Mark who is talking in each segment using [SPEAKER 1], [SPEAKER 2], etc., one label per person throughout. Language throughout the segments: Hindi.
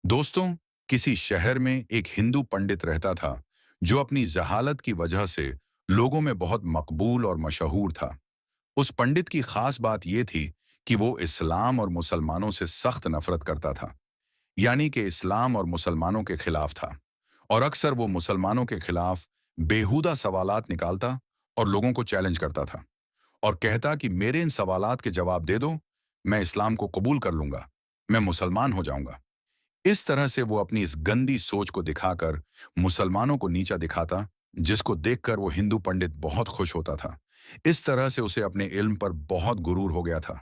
[SPEAKER 1] दोस्तों, किसी शहर में एक हिंदू पंडित रहता था जो अपनी जहालत की वजह से लोगों में बहुत मकबूल और मशहूर था। उस पंडित की खास बात यह थी कि वो इस्लाम और मुसलमानों से सख्त नफरत करता था। यानी कि इस्लाम और मुसलमानों के खिलाफ था। और अक्सर वो मुसलमानों के खिलाफ बेहुदा सवालात निकालता और लोगों को चैलेंज करता था और कहता कि मेरे इन सवालात के जवाब दे दो, मैं इस्लाम को कबूल कर लूंगा, मैं मुसलमान हो जाऊंगा। इस तरह से वो अपनी इस गंदी सोच को दिखाकर मुसलमानों को नीचा दिखाता, जिसको देखकर वो हिंदू पंडित बहुत खुश होता था। इस तरह से उसे अपने इल्म पर बहुत गुरूर हो गया था।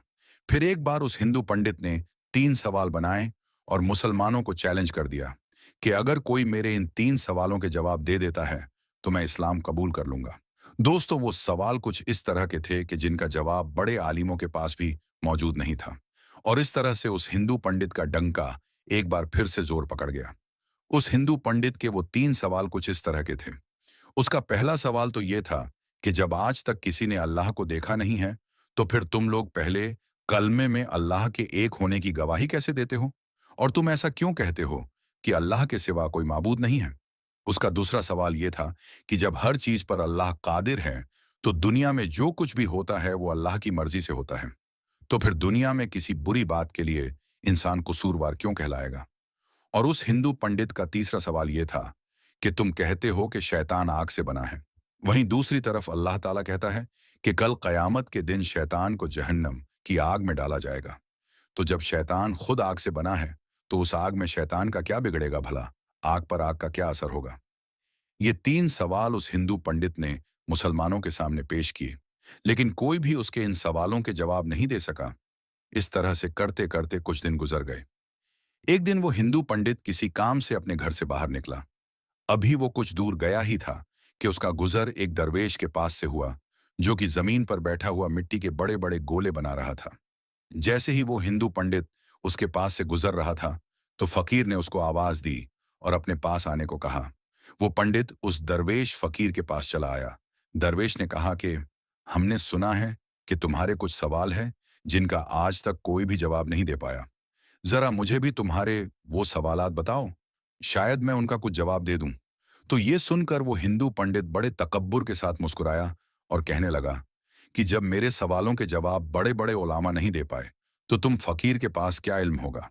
[SPEAKER 1] फिर एक बार उस हिंदू पंडित ने 3 सवाल बनाए और मुसलमानों को चैलेंज कर दिया कि अगर कोई मेरे इन 3 सवालों के जवाब दे देता है तो मैं इस्लाम कबूल कर लूंगा। दोस्तों, वो सवाल कुछ इस तरह के थे कि जिनका जवाब बड़े आलिमों के पास भी मौजूद नहीं था। और इस तरह से उस हिंदू पंडित का डंका एक बार फिर से जोर पकड़ गया। उस हिंदू पंडित के वो 3 सवाल कुछ इस तरह के थे। उसका पहला सवाल तो ये था कि जब आज तक किसी ने अल्लाह को देखा नहीं है, तो फिर तुम लोग पहले कलमे में अल्लाह के एक होने की गवाही कैसे देते हो? और तुम ऐसा क्यों कहते हो कि अल्लाह के सिवा कोई माबूद नहीं है? उसका दूसरा सवाल ये था कि जब हर चीज पर अल्लाह कादिर है, तो दुनिया में जो कुछ भी होता है वो अल्लाह की मर्जी से होता है। तो फिर दुनिया में किसी बुरी बात के लिए इंसान कसूरवार क्यों कहलाएगा? और उस हिंदू पंडित का तीसरा सवाल यह था कि तुम कहते हो कि शैतान आग से बना है, वहीं दूसरी तरफ अल्लाह ताला कहता है कि कल कयामत के दिन शैतान को जहन्नम की आग में डाला जाएगा। तो जब शैतान खुद आग से बना है, तो उस आग में शैतान का क्या बिगड़ेगा भला? आग पर आग का क्या असर होगा? ये 3 सवाल उस हिंदू पंडित ने मुसलमानों के सामने पेश किए, लेकिन कोई भी उसके इन सवालों के जवाब नहीं दे सका। इस तरह से करते करते कुछ दिन गुजर गए। एक दिन वो हिंदू पंडित किसी काम से अपने घर से बाहर निकला। अभी वो कुछ दूर गया ही था कि उसका गुजर एक दरवेश के पास से हुआ, जो कि जमीन पर बैठा हुआ मिट्टी के बड़े बड़े गोले बना रहा था। जैसे ही वो हिंदू पंडित उसके पास से गुजर रहा था, तो फकीर ने उसको आवाज दी और अपने पास आने को कहा। वो पंडित उस दरवेश फकीर के पास चला आया। दरवेश ने कहा कि हमने सुना है कि तुम्हारे कुछ सवाल हैं जिनका आज तक कोई भी जवाब नहीं दे पाया। जरा मुझे भी तुम्हारे वो सवालात बताओ, शायद मैं उनका कुछ जवाब दे दूं। तो ये सुनकर वो हिंदू पंडित बड़े तकब्बुर के साथ मुस्कुराया और कहने लगा कि जब मेरे सवालों के जवाब बड़े बड़े उलामा नहीं दे पाए, तो तुम फकीर के पास क्या इल्म होगा?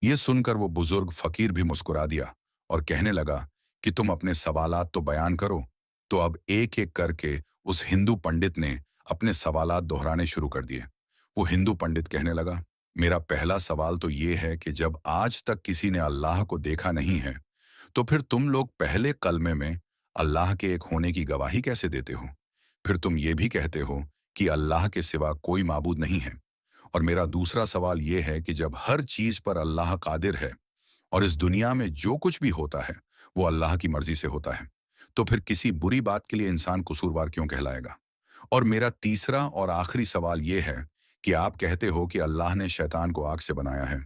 [SPEAKER 1] ये सुनकर वो बुजुर्ग फकीर भी मुस्कुरा दिया और कहने लगा कि तुम अपने सवालात तो बयान करो। तो अब एक एक करके उस हिंदू पंडित ने अपने सवालात दोहराने शुरू कर दिए। वो हिंदू पंडित कहने लगा, मेरा पहला सवाल तो ये है कि जब आज तक किसी ने अल्लाह को देखा नहीं है, तो फिर तुम लोग पहले कलमे में अल्लाह के एक होने की गवाही कैसे देते हो? फिर तुम ये भी कहते हो कि अल्लाह के सिवा कोई माबूद नहीं है। और मेरा दूसरा सवाल ये है कि जब हर चीज पर अल्लाह कादिर है और इस दुनिया में जो कुछ भी होता है वो अल्लाह की मर्जी से होता है, तो फिर किसी बुरी बात के लिए इंसान कसूरवार क्यों कहलाएगा? और मेरा तीसरा और आखिरी सवाल ये है कि आप कहते हो कि अल्लाह ने शैतान को आग से बनाया है,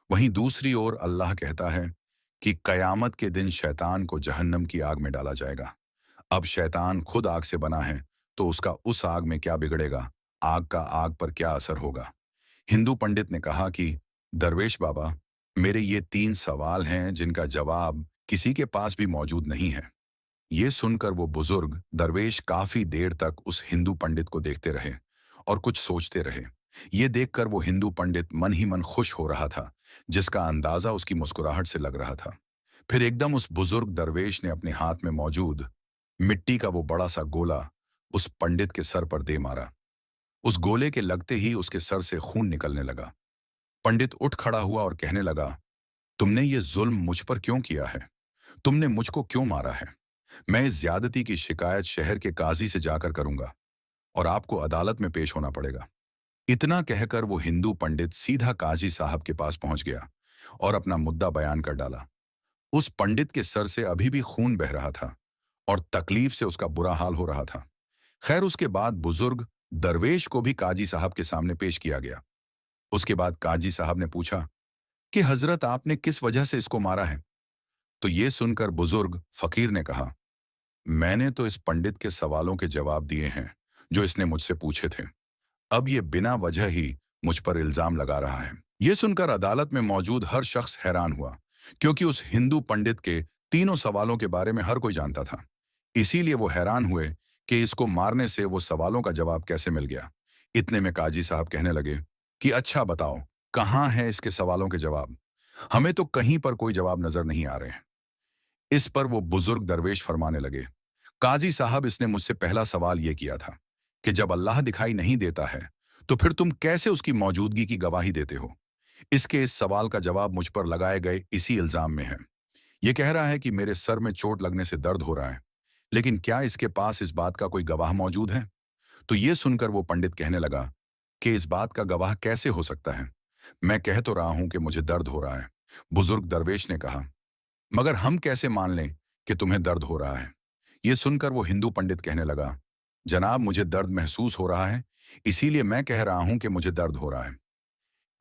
[SPEAKER 1] वहीं दूसरी ओर अल्लाह कहता है कि कयामत के दिन शैतान को जहन्नम की आग में डाला जाएगा। अब शैतान खुद आग से बना है, तो उसका उस आग में क्या बिगड़ेगा? आग का आग पर क्या असर होगा? हिंदू पंडित ने कहा कि दरवेश बाबा, मेरे ये 3 सवाल हैं जिनका जवाब किसी के पास भी मौजूद नहीं है। ये सुनकर वो बुजुर्ग दरवेश काफी देर तक उस हिंदू पंडित को देखते रहे और कुछ सोचते रहे। ये देखकर वो हिंदू पंडित मन ही मन खुश हो रहा था, जिसका अंदाजा उसकी मुस्कुराहट से लग रहा था। फिर एकदम उस बुजुर्ग दरवेश ने अपने हाथ में मौजूद मिट्टी का वो बड़ा सा गोला उस पंडित के सर पर दे मारा। उस गोले के लगते ही उसके सर से खून निकलने लगा। पंडित उठ खड़ा हुआ और कहने लगा, तुमने ये जुल्म मुझ पर क्यों किया है? तुमने मुझको क्यों मारा है? मैं इस ज्यादती की शिकायत शहर के काजी से जाकर करूंगा और आपको अदालत में पेश होना पड़ेगा। इतना कहकर वो हिंदू पंडित सीधा काजी साहब के पास पहुंच गया और अपना मुद्दा बयान कर डाला। उस पंडित के सर से अभी भी खून बह रहा था और तकलीफ से उसका बुरा हाल हो रहा था। खैर, उसके बाद बुजुर्ग दरवेश को भी काजी साहब के सामने पेश किया गया। उसके बाद काजी साहब ने पूछा कि हजरत, आपने किस वजह से इसको मारा है? तो ये सुनकर बुजुर्ग फकीर ने कहा, मैंने तो इस पंडित के सवालों के जवाब दिए हैं जो इसने मुझसे पूछे थे। अब ये बिना वजह ही मुझ पर इल्जाम लगा रहा है। ये सुनकर अदालत में मौजूद हर शख्स हैरान हुआ, क्योंकि उस हिंदू पंडित के तीनों सवालों के बारे में हर कोई जानता था। इसीलिए वो हैरान हुए कि इसको मारने से वो सवालों का जवाब कैसे मिल गया। इतने में काजी साहब कहने लगे कि अच्छा बताओ, कहाँ है इसके सवालों के जवाब? हमें तो कहीं पर कोई जवाब नजर नहीं आ रहे हैं। इस पर वो बुजुर्ग दरवेश फरमाने लगे, काजी साहब, इसने मुझसे पहला सवाल ये किया था कि जब अल्लाह दिखाई नहीं देता है तो फिर तुम कैसे उसकी मौजूदगी की गवाही देते हो? इसके इस सवाल का जवाब मुझ पर लगाए गए इसी इल्जाम में है। ये कह रहा है कि मेरे सर में चोट लगने से दर्द हो रहा है, लेकिन क्या इसके पास इस बात का कोई गवाह मौजूद है? तो ये सुनकर वो पंडित कहने लगा कि इस बात का गवाह कैसे हो सकता है? मैं कह तो रहा हूं कि मुझे दर्द हो रहा है। बुजुर्ग दरवेश ने कहा, मगर हम कैसे मान लें कि तुम्हें दर्द हो रहा है? ये सुनकर वो हिंदू पंडित कहने लगा, जनाब, मुझे दर्द महसूस हो रहा है, इसीलिए मैं कह रहा हूं कि मुझे दर्द हो रहा है।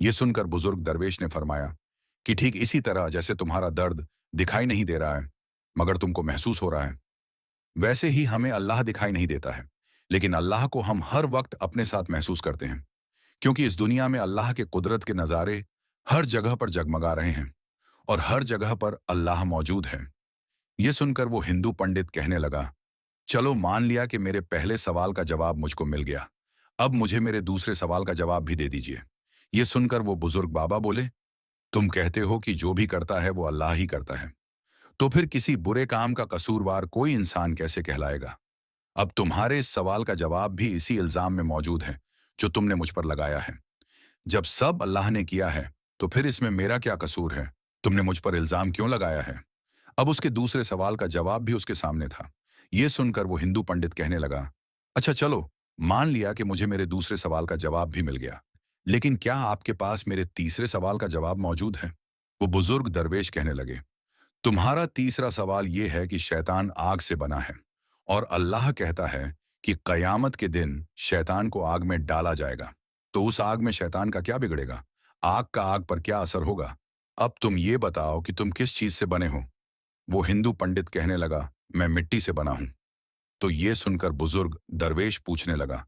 [SPEAKER 1] ये सुनकर बुजुर्ग दरवेश ने फरमाया कि ठीक इसी तरह जैसे तुम्हारा दर्द दिखाई नहीं दे रहा है मगर तुमको महसूस हो रहा है, वैसे ही हमें अल्लाह दिखाई नहीं देता है, लेकिन अल्लाह को हम हर वक्त अपने साथ महसूस करते हैं, क्योंकि इस दुनिया में अल्लाह के कुदरत के नज़ारे हर जगह पर जगमगा रहे हैं और हर जगह पर अल्लाह मौजूद है। ये सुनकर वो हिंदू पंडित कहने लगा, चलो मान लिया कि मेरे पहले सवाल का जवाब मुझको मिल गया, अब मुझे मेरे दूसरे सवाल का जवाब भी दे दीजिए। ये सुनकर वो बुजुर्ग बाबा बोले, तुम कहते हो कि जो भी करता है वो अल्लाह ही करता है, तो फिर किसी बुरे काम का कसूरवार कोई इंसान कैसे कहलाएगा? अब तुम्हारे इस सवाल का जवाब भी इसी इल्जाम में मौजूद है जो तुमने मुझ पर लगाया है। जब सब अल्लाह ने किया है तो फिर इसमें मेरा क्या कसूर है? तुमने मुझ पर इल्जाम क्यों लगाया है? अब उसके दूसरे सवाल का जवाब भी उसके सामने था। ये सुनकर वो हिंदू पंडित कहने लगा, अच्छा चलो, मान लिया कि मुझे मेरे दूसरे सवाल का जवाब भी मिल गया, लेकिन क्या आपके पास मेरे तीसरे सवाल का जवाब मौजूद है? वो बुजुर्ग दरवेश कहने लगे, तुम्हारा तीसरा सवाल ये है कि शैतान आग से बना है और अल्लाह कहता है कि कयामत के दिन शैतान को आग में डाला जाएगा, तो उस आग में शैतान का क्या बिगड़ेगा? आग का आग पर क्या असर होगा? अब तुम ये बताओ कि तुम किस चीज से बने हो? वो हिंदू पंडित कहने लगा, मैं मिट्टी से बना हूं। तो ये सुनकर बुजुर्ग दरवेश पूछने लगा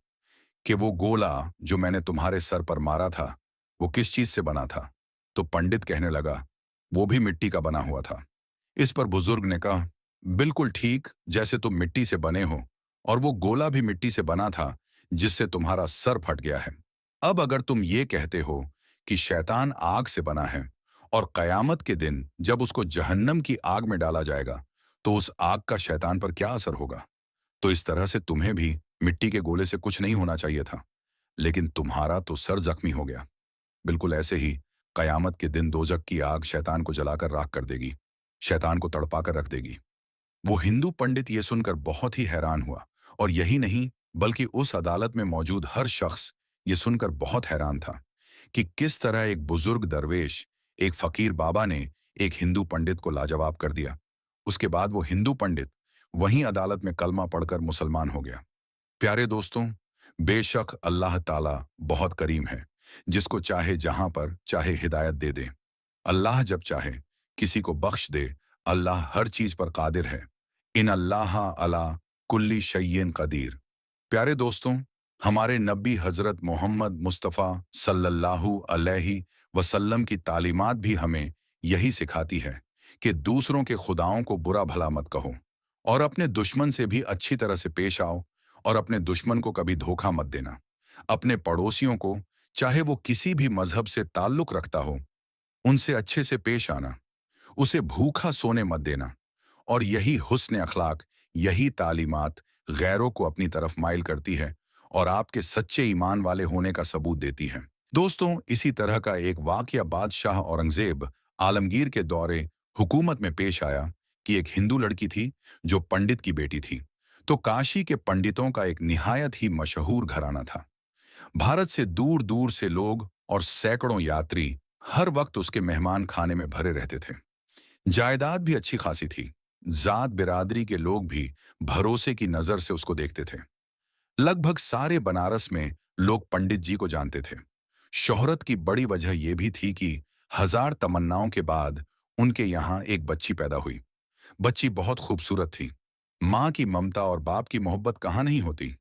[SPEAKER 1] कि वो गोला जो मैंने तुम्हारे सर पर मारा था, वो किस चीज से बना था? तो पंडित कहने लगा, वो भी मिट्टी का बना हुआ था। इस पर बुजुर्ग ने कहा, बिल्कुल ठीक, जैसे तुम मिट्टी से बने हो और वो गोला भी मिट्टी से बना था जिससे तुम्हारा सर फट गया है। अब अगर तुम ये कहते हो कि शैतान आग से बना है और कयामत के दिन जब उसको जहन्नम की आग में डाला जाएगा तो उस आग का शैतान पर क्या असर होगा? तो इस तरह से तुम्हें भी मिट्टी के गोले से कुछ नहीं होना चाहिए था, लेकिन तुम्हारा तो सर जख्मी हो गया। बिल्कुल ऐसे ही कयामत के दिन दोजक की आग शैतान को जलाकर राख कर देगी, शैतान को तड़पा कर रख देगी। वो हिंदू पंडित ये सुनकर बहुत ही हैरान हुआ, और यही नहीं बल्कि उस अदालत में मौजूद हर शख्स ये सुनकर बहुत हैरान था कि किस तरह एक बुजुर्ग दरवेश, एक फकीर बाबा ने एक हिंदू पंडित को लाजवाब कर दिया। उसके बाद वो हिंदू पंडित वहीं अदालत में कलमा पढ़कर मुसलमान हो गया। प्यारे दोस्तों, बेशक अल्लाह ताला बहुत करीम है, जिसको चाहे जहां पर चाहे हिदायत दे दे। अल्लाह जब चाहे किसी को बख्श दे। अल्लाह हर चीज पर कादिर है। इन अल्लाह अला कुल्ली शय्यिन कदीर। प्यारे दोस्तों, हमारे नबी हजरत मोहम्मद मुस्तफ़ा सल्लल्लाहु अलैहि वसल्लम की तालीमात भी हमें यही सिखाती है कि दूसरों के खुदाओं को बुरा भला मत कहो और अपने दुश्मन से भी अच्छी तरह से पेश आओ, और अपने दुश्मन को कभी धोखा मत देना। अपने पड़ोसियों को, चाहे वो किसी भी मजहब से ताल्लुक रखता हो, उनसे अच्छे से पेश आना, उसे भूखा सोने मत देना। और यही हुस्न अखलाक, यही तालीमात गैरों को अपनी तरफ माइल करती है और आपके सच्चे ईमान वाले होने का सबूत देती है। दोस्तों, इसी तरह का एक वाकया बादशाह औरंगजेब आलमगीर के दौरे हुकूमत में पेश आया कि एक हिंदू लड़की थी जो पंडित की बेटी थी। तो काशी के पंडितों का एक निहायत ही मशहूर घराना था। भारत से दूर दूर से लोग और सैकड़ों यात्री हर वक्त उसके मेहमान खाने में भरे रहते थे। जायदाद भी अच्छी खासी थी। जात बिरादरी के लोग भी भरोसे की नजर से उसको देखते थे। लगभग सारे बनारस में लोग पंडित जी को जानते थे। शोहरत की बड़ी वजह यह भी थी कि हजार तमन्नाओं के बाद उनके यहाँ एक बच्ची पैदा हुई। बच्ची बहुत खूबसूरत थी। माँ की ममता और बाप की मोहब्बत कहाँ नहीं होती।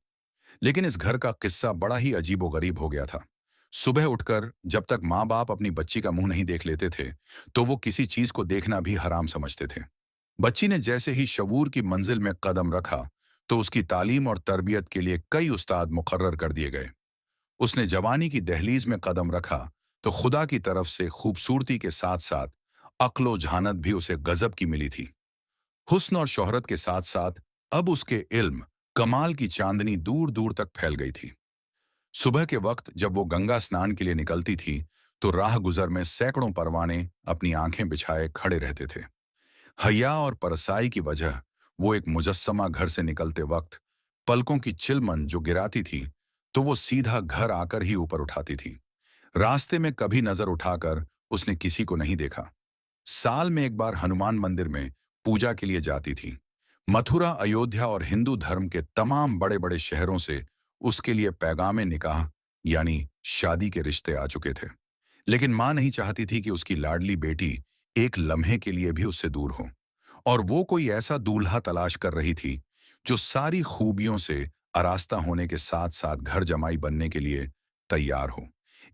[SPEAKER 1] लेकिन इस घर का किस्सा बड़ा ही अजीबोगरीब हो गया था। सुबह उठकर जब तक माँ बाप अपनी बच्ची का मुंह नहीं देख लेते थे, तो वो किसी चीज को देखना भी हराम समझते थे। बच्ची ने जैसे ही शऊर की मंजिल में कदम रखा, तो उसकी तालीम और तरबियत के लिए कई उस्ताद मुकर्रर कर दिए गए। उसने जवानी की दहलीज में कदम रखा, तो खुदा की तरफ से खूबसूरती के साथ साथ अक्लो जहानत भी उसे गजब की मिली थी। हुस्न और शोहरत के साथ साथ अब उसके इल्म, कमाल की चांदनी दूर दूर तक फैल गई थी। सुबह के वक्त जब वो गंगा स्नान के लिए निकलती थी, तो राह गुजर में सैकड़ों परवाने अपनी आंखें बिछाए खड़े रहते थे। हया और परसाई की वजह वो एक मुजस्समा घर से निकलते वक्त पलकों की चिलमन जो गिराती थी, तो वो सीधा घर आकर ही ऊपर उठाती थी। रास्ते में कभी नजर उठाकर उसने किसी को नहीं देखा। साल में एक बार हनुमान मंदिर में पूजा के लिए जाती थी। मथुरा, अयोध्या और हिंदू धर्म के तमाम बड़े बड़े शहरों से उसके लिए पैगामे निकाह यानी शादी के रिश्ते आ चुके थे। लेकिन मां नहीं चाहती थी कि उसकी लाडली बेटी एक लम्हे के लिए भी उससे दूर हो। और वो कोई ऐसा दूल्हा तलाश कर रही थी जो सारी खूबियों से आरास्ता होने के साथ साथ घर जमाई बनने के लिए तैयार हो।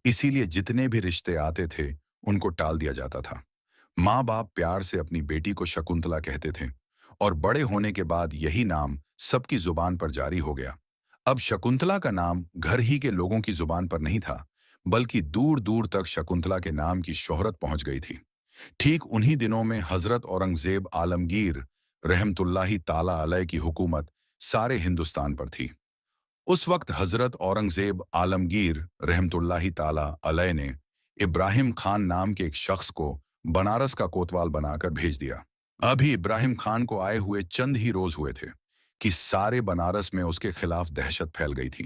[SPEAKER 1] इसीलिए जितने भी रिश्ते आते थे, उनको टाल दिया जाता था। माँ बाप प्यार से अपनी बेटी को शकुंतला कहते थे, और बड़े होने के बाद यही नाम सबकी जुबान पर जारी हो गया। अब शकुंतला का नाम घर ही के लोगों की जुबान पर नहीं था, बल्कि दूर दूर तक शकुंतला के नाम की शोहरत पहुंच गई थी। ठीक उन्हीं दिनों में हजरत औरंगजेब आलमगीर रहमतुल्लाही ताला अलैह की हुकूमत सारे हिंदुस्तान पर थी। उस वक्त हजरत औरंगजेब आलमगीर रहमतुल्लाही ताला अलैह ने इब्राहिम खान नाम के एक शख्स को बनारस का कोतवाल बनाकर भेज दिया। अभी इब्राहिम खान को आए हुए चंद ही रोज हुए थे कि सारे बनारस में उसके खिलाफ दहशत फैल गई थी।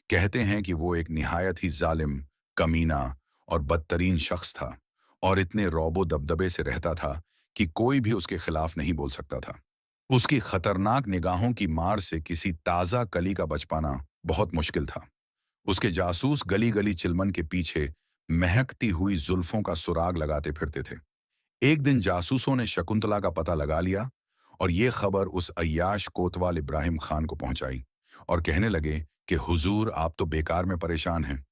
[SPEAKER 1] कहते हैं कि वो एक निहायत ही जालिम, कमीना और बदतरीन शख्स था, और इतने रौबो दबदबे से रहता था कि कोई भी उसके खिलाफ नहीं बोल सकता था। उसकी खतरनाक निगाहों की मार से किसी ताजा कली का बच पाना बहुत मुश्किल था। उसके जासूस गली गली चिलमन के पीछे महकती हुई जुल्फों का सुराग लगाते फिरते थे। एक दिन जासूसों ने शकुंतला का पता लगा लिया, और ये खबर उस अय्याश कोतवाल इब्राहिम खान को पहुंचाई, और कहने लगे कि हुजूर, आप तो बेकार में परेशान हैं।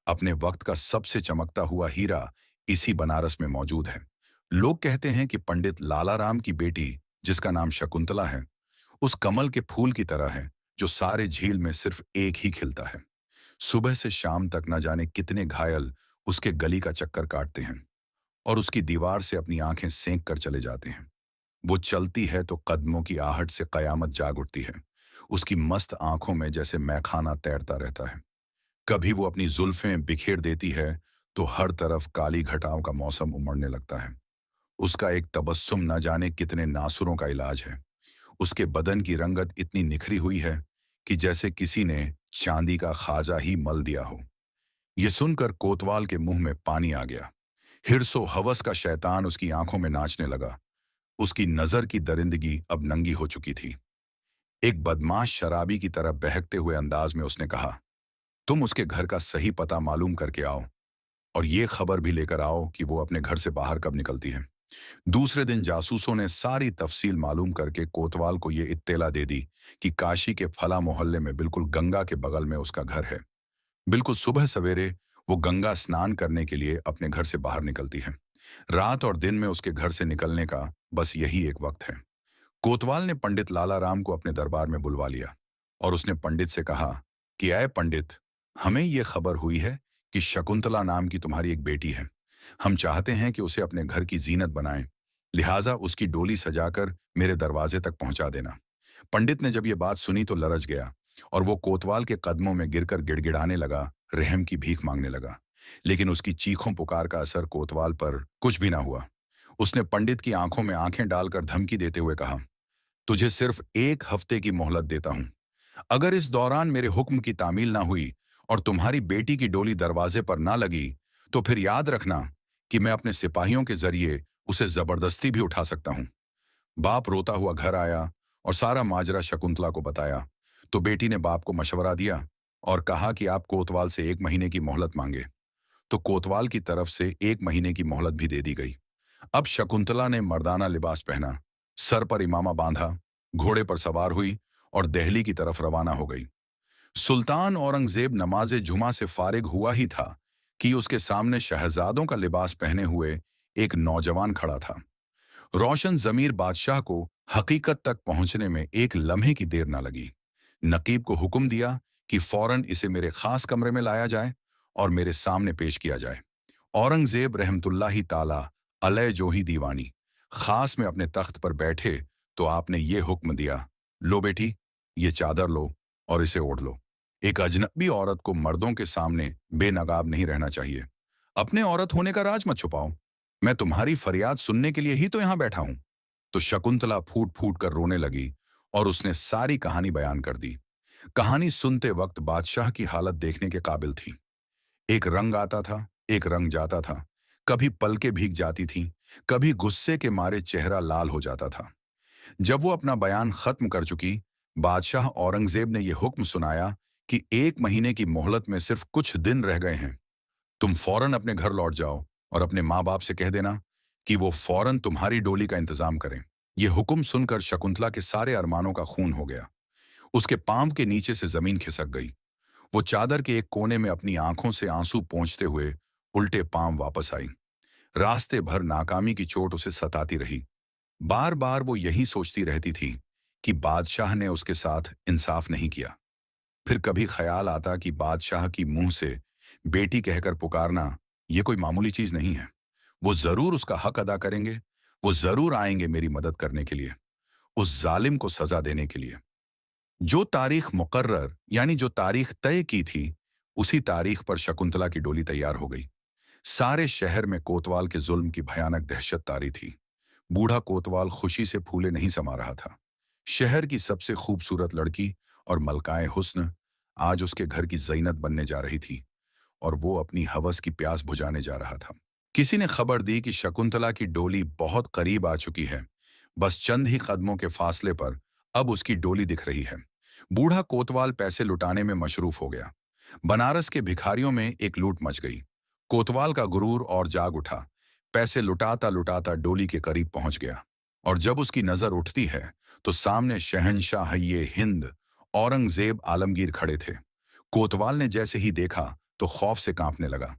[SPEAKER 1] अपने वक्त का सबसे चमकता हुआ हीरा इसी बनारस में मौजूद है। लोग कहते हैं कि पंडित लाला राम की बेटी, जिसका नाम शकुंतला है, उस कमल के फूल की तरह है जो सारे झील में सिर्फ एक ही खिलता है। सुबह से शाम तक न जाने कितने घायल उसके गली का चक्कर काटते हैं, और उसकी दीवार से अपनी आंखें सेंक कर चले जाते हैं। वो चलती है तो कदमों की आहट से कयामत जाग उठती है। उसकी मस्त आंखों में जैसे मैखाना तैरता रहता है। कभी वो अपनी जुल्फें बिखेर देती है, तो हर तरफ काली घटाओं का मौसम उमड़ने लगता है। उसका एक तबस्सुम न जाने कितने नासुरों का इलाज है। उसके बदन की रंगत इतनी निखरी हुई है कि जैसे किसी ने चांदी का खाजा ही मल दिया हो। ये सुनकर कोतवाल के मुंह में पानी आ गया। हिर्सो हवस का शैतान उसकी आंखों में नाचने लगा। उसकी नजर की दरिंदगी अब नंगी हो चुकी थी। एक बदमाश शराबी की तरह बहकते हुए अंदाज में उसने कहा, तुम उसके घर का सही पता मालूम करके आओ, और ये खबर भी लेकर आओ कि वो अपने घर से बाहर कब निकलती है। दूसरे दिन जासूसों ने सारी तफसील मालूम करके कोतवाल को ये इत्तेला दे दी कि काशी के फला मोहल्ले में बिल्कुल गंगा के बगल में उसका घर है। बिल्कुल सुबह सवेरे वो गंगा स्नान करने के लिए अपने घर से बाहर निकलती है। रात और दिन में उसके घर से निकलने का बस यही एक वक्त है। कोतवाल ने पंडित लाला राम को अपने दरबार में बुलवा लिया, और उसने पंडित से कहा कि अय पंडित, हमें ये खबर हुई है कि शकुंतला नाम की तुम्हारी एक बेटी है। हम चाहते हैं कि उसे अपने घर की जीनत बनाएं, लिहाजा उसकी डोली सजाकर मेरे दरवाजे तक पहुंचा देना। पंडित ने जब ये बात सुनी तो लरज गया, और वो कोतवाल के कदमों में गिरकर गिड़गिड़ाने लगा, रहम की भीख मांगने लगा। लेकिन उसकी चीखों पुकार का असर कोतवाल पर कुछ भी ना हुआ। उसने पंडित की आंखों में आंखें डालकर धमकी देते हुए कहा, तुझे सिर्फ 1 हफ्ते की मोहलत देता हूं। अगर इस दौरान मेरे हुक्म की तामील ना हुई और तुम्हारी बेटी की डोली दरवाजे पर ना लगी, तो फिर याद रखना कि मैं अपने सिपाहियों के जरिए उसे जबरदस्ती भी उठा सकता हूं। बाप रोता हुआ घर आया और सारा माजरा शकुंतला को बताया, तो बेटी ने बाप को मशवरा दिया और कहा कि आप कोतवाल से 1 महीने की मोहलत मांगे। तो कोतवाल की तरफ से 1 महीने की मोहलत भी दे दी गई। अब शकुंतला ने मर्दाना लिबास पहना, सर पर इमामा बांधा, घोड़े पर सवार हुई और दिल्ली की तरफ रवाना हो गई। सुल्तान औरंगजेब नमाज जुमा से फारिग हुआ ही था कि उसके सामने शहजादों का लिबास पहने हुए एक नौजवान खड़ा था। रोशन जमीर बादशाह को हकीकत तक पहुंचने में एक लम्हे की देर न लगी। नकीब को हुक्म दिया कि फौरन इसे मेरे खास कमरे में लाया जाए और मेरे सामने पेश किया जाए। औरंगजेब रहमतुल्लाही ताला अलैह जोही दीवानी खास में अपने तख्त पर बैठे तो आपने ये हुक्म दिया, लो बेटी, ये चादर लो और इसे ओढ़ लो। एक अजनबी औरत को मर्दों के सामने बेनकाब नहीं रहना चाहिए। अपने औरत होने का राज मत छुपाओ। मैं तुम्हारी फरियाद सुनने के लिए ही तो यहां बैठा हूं। तो शकुंतला फूट फूट कर रोने लगी और उसने सारी कहानी बयान कर दी। कहानी सुनते वक्त बादशाह की हालत देखने के काबिल थी। एक रंग आता था, एक रंग जाता था। कभी पलकें भीग जाती थीं, कभी गुस्से के मारे चेहरा लाल हो जाता था। जब वो अपना बयान खत्म कर चुकी, बादशाह औरंगजेब ने यह हुक्म सुनाया कि 1 महीने की मोहलत में सिर्फ कुछ दिन रह गए हैं। तुम फौरन अपने घर लौट जाओ और अपने माँ बाप से कह देना कि वो फौरन तुम्हारी डोली का इंतजाम करें। यह हुक्म सुनकर शकुंतला के सारे अरमानों का खून हो गया। उसके पांव के नीचे से जमीन खिसक गई। वो चादर के एक कोने में अपनी आंखों से आंसू पोंछते हुए उल्टे पांव वापस आई। रास्ते भर नाकामी की चोट उसे सताती रही। बार बार वो यही सोचती रहती थी कि बादशाह ने उसके साथ इंसाफ नहीं किया। फिर कभी ख्याल आता कि बादशाह की मुंह से बेटी कहकर पुकारना ये कोई मामूली चीज नहीं है। वो जरूर उसका हक अदा करेंगे। वो जरूर आएंगे मेरी मदद करने के लिए, उस जालिम को सजा देने के लिए। जो तारीख मुकर्रर यानी जो तारीख तय की थी, उसी तारीख पर शकुंतला की डोली तैयार हो गई। सारे शहर में कोतवाल के जुल्म की भयानक दहशत तारी थी। बूढ़ा कोतवाल खुशी से फूले नहीं समा रहा था। शहर की सबसे खूबसूरत लड़की और मलकाए हुस्न आज उसके घर की ज़ईनत बनने जा रही थी और वो अपनी हवस की प्यास बुझाने जा रहा था। किसी ने खबर दी कि शकुंतला की डोली बहुत करीब आ चुकी है। बस चंद ही कदमों के फासले पर अब उसकी डोली दिख रही है। बूढ़ा कोतवाल पैसे लुटाने में मशरूफ हो गया। बनारस के भिखारियों में एक लूट मच गई। कोतवाल का गुरूर और जाग उठा। पैसे लुटाता लुटाता डोली के करीब पहुंच गया और जब उसकी नजर उठती है तो सामने शहंशाह ये हिंद औरंगजेब आलमगीर खड़े थे। कोतवाल ने जैसे ही देखा तो खौफ से कांपने लगा।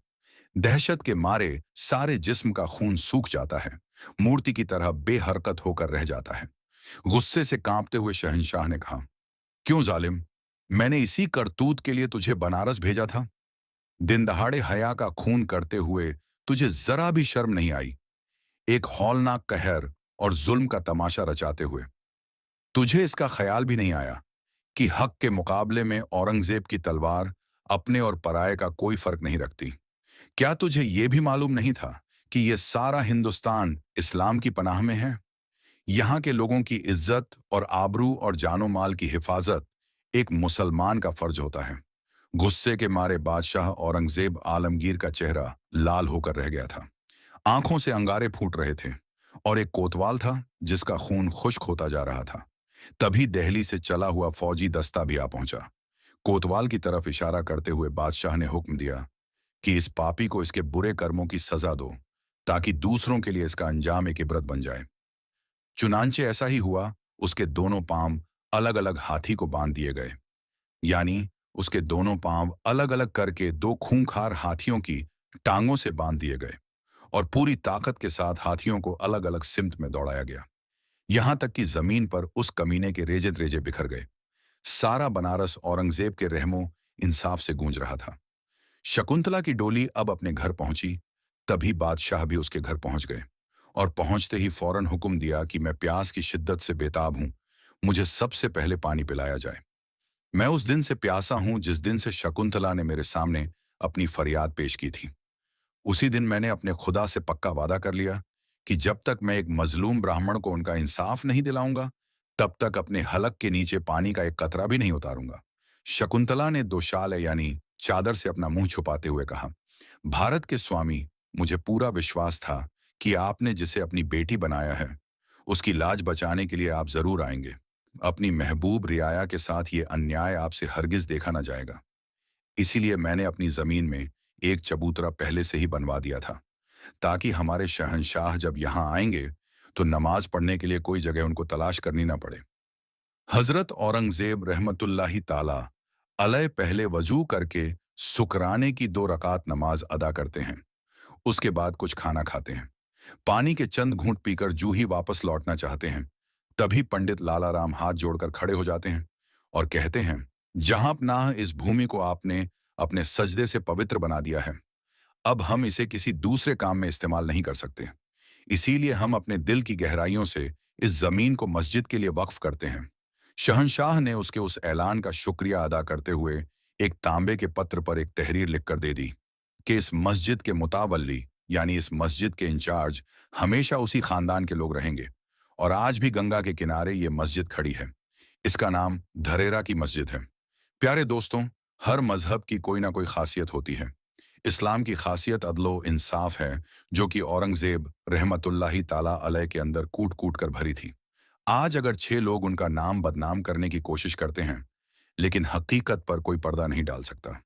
[SPEAKER 1] दहशत के मारे सारे जिस्म का खून सूख जाता है, मूर्ति की तरह बेहरकत होकर रह जाता है। गुस्से से कांपते हुए शहंशाह ने कहा, क्यों जालिम, मैंने इसी करतूत के लिए तुझे बनारस भेजा था। दिन दहाड़े हया का खून करते हुए तुझे जरा भी शर्म नहीं आई। एक हौलनाक कहर और जुल्म का तमाशा रचाते हुए तुझे इसका ख्याल भी नहीं आया कि हक के मुकाबले में औरंगजेब की तलवार अपने और पराये का कोई फर्क नहीं रखती। क्या तुझे यह भी मालूम नहीं था कि यह सारा हिंदुस्तान इस्लाम की पनाह में है। यहाँ के लोगों की इज्जत और आबरू और जानो माल की हिफाजत एक मुसलमान का फर्ज होता है। गुस्से के मारे बादशाह औरंगजेब आलमगीर का चेहरा लाल होकर रह गया था। आंखों से अंगारे फूट रहे थे और एक कोतवाल था जिसका खून खुश्क होता जा रहा था। तभी दिल्ली से चला हुआ फौजी दस्ता भी आ पहुंचा। कोतवाल की तरफ इशारा करते हुए बादशाह ने हुक्म दिया कि इस पापी को इसके बुरे कर्मों की सजा दो ताकि दूसरों के लिए इसका अंजाम एक इबरत बन जाए। चुनांचे ऐसा ही हुआ। उसके दोनों पांव अलग अलग हाथी को बांध दिए गए, यानी उसके दोनों पांव अलग अलग करके दो खूंखार हाथियों की टांगों से बांध दिए गए और पूरी ताकत के साथ हाथियों को अलग अलग सिमत में दौड़ाया गया। यहां तक कि जमीन पर उस कमीने के रेजे त्रेजे बिखर गए। सारा बनारस औरंगजेब के रहमो इंसाफ से गूंज रहा था। शकुंतला की डोली अब अपने घर पहुंची। तभी बादशाह भी उसके घर पहुंच गए और पहुंचते ही फौरन हुक्म दिया कि मैं प्यास की शिद्दत से बेताब हूं, मुझे सबसे पहले पानी पिलाया जाए। मैं उस दिन से प्यासा हूं जिस दिन से शकुंतला ने मेरे सामने अपनी फरियाद पेश की थी। उसी दिन मैंने अपने खुदा से पक्का वादा कर लिया कि जब तक मैं एक मजलूम ब्राह्मण को उनका इंसाफ नहीं दिलाऊंगा, तब तक अपने हलक के नीचे पानी का एक कतरा भी नहीं उतारूंगा। शकुंतला ने दोशाल यानी चादर से अपना मुंह छुपाते हुए कहा, भारत के स्वामी, मुझे पूरा विश्वास था कि आपने जिसे अपनी बेटी बनाया है उसकी लाज बचाने के लिए आप जरूर आएंगे। अपनी महबूब रियाया के साथ ये अन्याय आपसे हरगिज देखा न जाएगा। इसीलिए मैंने अपनी जमीन में एक चबूतरा पहले से ही बनवा दिया था ताकि हमारे शहंशाह जब यहाँ आएंगे तो नमाज पढ़ने के लिए कोई जगह उनको तलाश करनी ना पड़े। हजरत औरंगजेब रहमतुल्लाही ताला अलैह पहले वजू करके शुक्राने की 2 रकात नमाज अदा करते हैं। उसके बाद कुछ खाना खाते हैं। पानी के चंद घूंट पीकर जूं ही वापस लौटना चाहते हैं, तभी पंडित लाला राम हाथ जोड़कर खड़े हो जाते हैं और कहते हैं, जहां पनाह इस भूमि को आपने अपने सजदे से पवित्र बना दिया है, अब हम इसे किसी दूसरे काम में इस्तेमाल नहीं कर सकते। इसीलिए हम अपने दिल की गहराइयों से इस जमीन को मस्जिद के लिए वक्फ करते हैं। शहंशाह ने उसके उस ऐलान का शुक्रिया अदा करते हुए एक तांबे के पत्र पर एक तहरीर लिखकर दे दी कि इस मस्जिद के मुतावल्ली यानी इस मस्जिद के इंचार्ज हमेशा उसी खानदान के लोग रहेंगे। और आज भी गंगा के किनारे ये मस्जिद खड़ी है। इसका नाम धरेरा की मस्जिद है। प्यारे दोस्तों, हर मजहब की कोई ना कोई खासियत होती है। इस्लाम की खासियत अदलो इंसाफ है, जो कि औरंगजेब रहमतुल्लाही ताला अलैह के अंदर कूट कूट कर भरी थी। आज अगर 6 लोग उनका नाम बदनाम करने की कोशिश करते हैं, लेकिन हकीकत पर कोई पर्दा नहीं डाल सकता।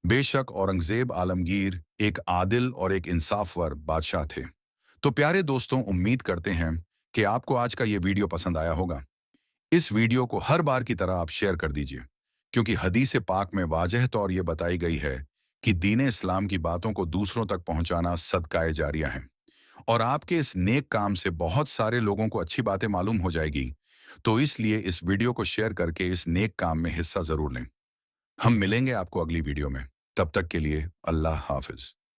[SPEAKER 1] बेशक औरंगजेब आलमगीर एक आदिल और एक इंसाफवर बादशाह थे। तो प्यारे दोस्तों, उम्मीद करते हैं कि आपको आज का ये वीडियो पसंद आया होगा। इस वीडियो को हर बार की तरह आप शेयर कर दीजिए, क्योंकि हदीस पाक में वाजह तौर ये बताई गई है कि दीन इस्लाम की बातों को दूसरों तक पहुंचाना सदकाए जारिया है। और आपके इस नेक काम से बहुत सारे लोगों को अच्छी बातें मालूम हो जाएगी। तो इसलिए इस वीडियो को शेयर करके इस नेक काम में हिस्सा जरूर लें। हम मिलेंगे आपको अगली वीडियो में। तब तक के लिए अल्लाह हाफिज।